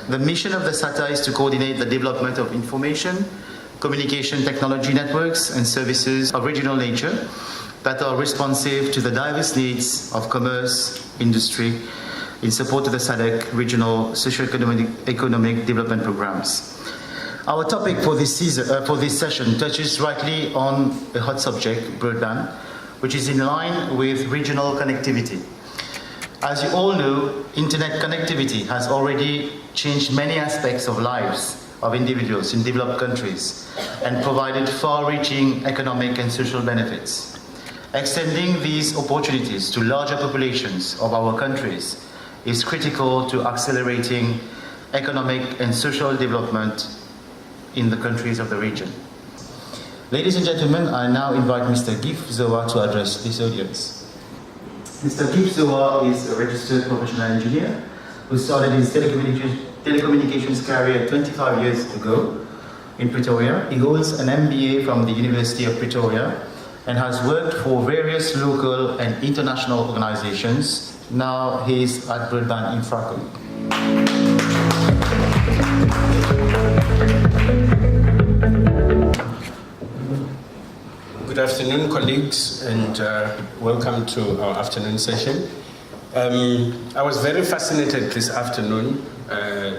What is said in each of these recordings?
The mission of the SATA is to coordinate the development of information, communication technology networks and services of regional nature that are responsive to the diverse needs of commerce, industry, in support of the SADC regional socio-economic development programs. Our topic for this session touches rightly on a hot subject, broadband, which is in line with regional connectivity. As you all know, internet connectivity has already changed many aspects of lives of individuals in developed countries and provided far-reaching economic and social benefits. Extending these opportunities to larger populations of our countries is critical to accelerating economic and social development in the countries of the region. Ladies and gentlemen, I now invite Mr. Zowa to address this audience. Mr. Zowa is a registered professional engineer who started his telecommunications career 25 years ago in Pretoria. He holds an MBA from the University of Pretoria and has worked for various local and international organizations. Now he is at Broadband Infraco. Good afternoon, colleagues, and welcome to our afternoon session. I was very fascinated this afternoon,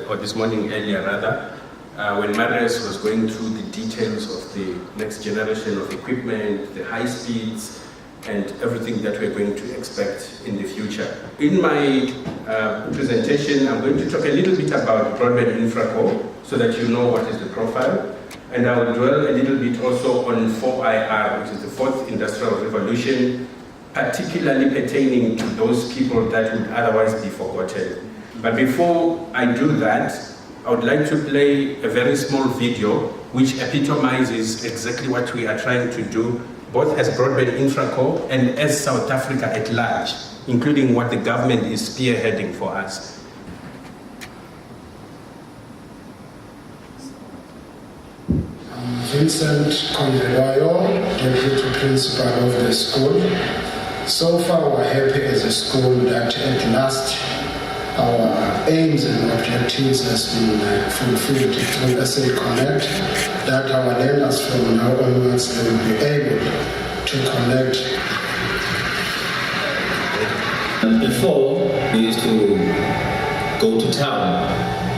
or this morning earlier rather, when Marius was going through the details of the next generation of equipment, the high speeds, and everything that we're going to expect in the future. In my presentation, I'm going to talk a little bit about Broadband Infraco so that you know what is the profile. And I will dwell a little bit also on 4IR, which is the Fourth Industrial Revolution, particularly pertaining to those people that would otherwise be forgotten. But before I do that, I would like to play a very small video which epitomizes exactly what we are trying to do, both as Broadband Infraco and as South Africa at large, including what the government is spearheading for us. Vincent Conveloyo, Deputy Principal of the school. So far we're happy as a school that at last our aims and objectives has been fulfilled through SA Connect, that our learners from now onwards will be able to connect. Before, we used to go to town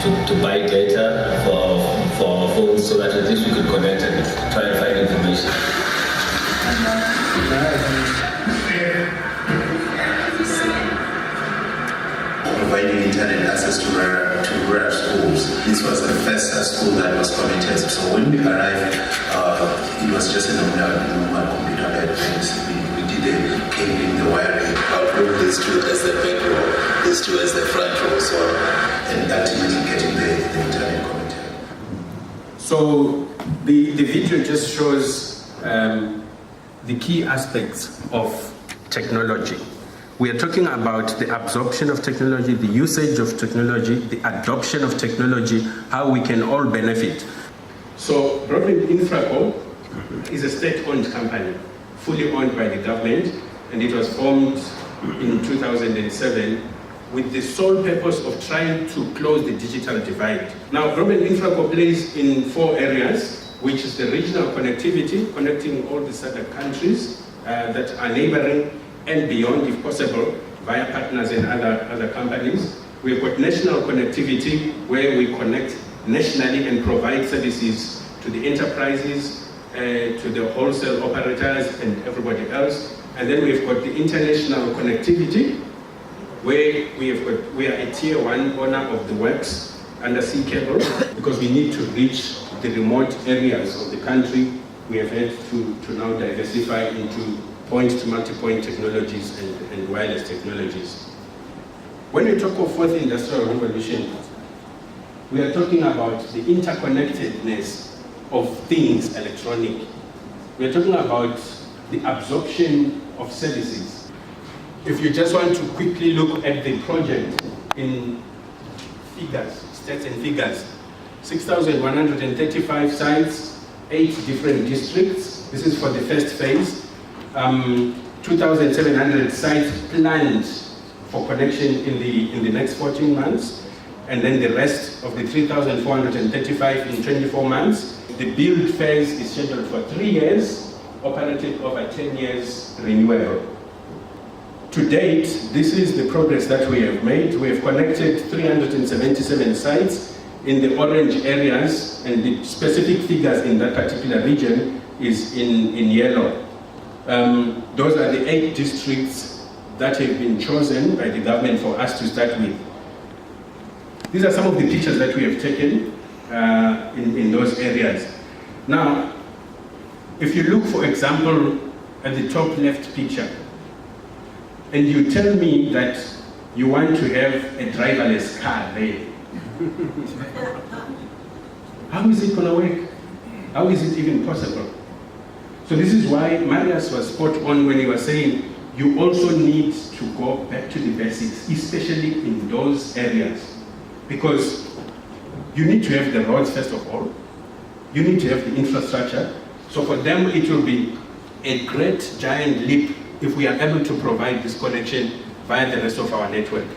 to buy data for our phones so that at least we could connect and try and find information. Providing internet access to rural schools. This was the first school that was connected. So when we arrived, it was just a normal computer based. We did the cabling, the wiring. I'll bring these two as the back row, these two as the front row, and ultimately getting the internet connected. So the video just shows the key aspects of technology. We are talking about the absorption of technology, the usage of technology, the adoption of technology, how we can all benefit. So Broadband Infraco is a state-owned company, fully owned by the government, and it was formed in 2007 with the sole purpose of trying to close the digital divide. Now, Broadband Infraco plays in 4 areas, which is the regional connectivity, connecting all the SADC countries that are neighboring and beyond, if possible, via partners and other companies. We've got national connectivity, where we connect nationally and provide services to the enterprises, to the wholesale operators and everybody else. And then we've got the international connectivity, where we are a tier 1 owner of the works under sea cable, because we need to reach the remote areas of the country. We have had to now diversify into point to multi-point technologies and wireless technologies. When we talk of Fourth Industrial Revolution, we are talking about the interconnectedness of things electronic. We are talking about the absorption of services. If you just want to quickly look at the project in figures, stats and figures, 6,135 sites, 8 different districts. This is for the first phase. 2,700 sites planned for connection in the next 14 months. and then the rest of the 3,435 in 24 months. The build phase is scheduled for 3 years, operated over 10 years, renewable. To date, this is the progress that we have made. We have connected 377 sites in the orange areas, and the specific figures in that particular region is in yellow. Those are the 8 districts that have been chosen by the government for us to start with. These are some of the pictures that we have taken in those areas. Now, if you look, for example, at the top left picture, and you tell me that you want to have a driverless car there, how is it going to work? How is it even possible? So this is why Marius was spot on when he was saying you also need to go back to the basics, especially in those areas. Because you need to have the roads first of all, you need to have the infrastructure. So for them it will be a great giant leap if we are able to provide this connection via the rest of our network.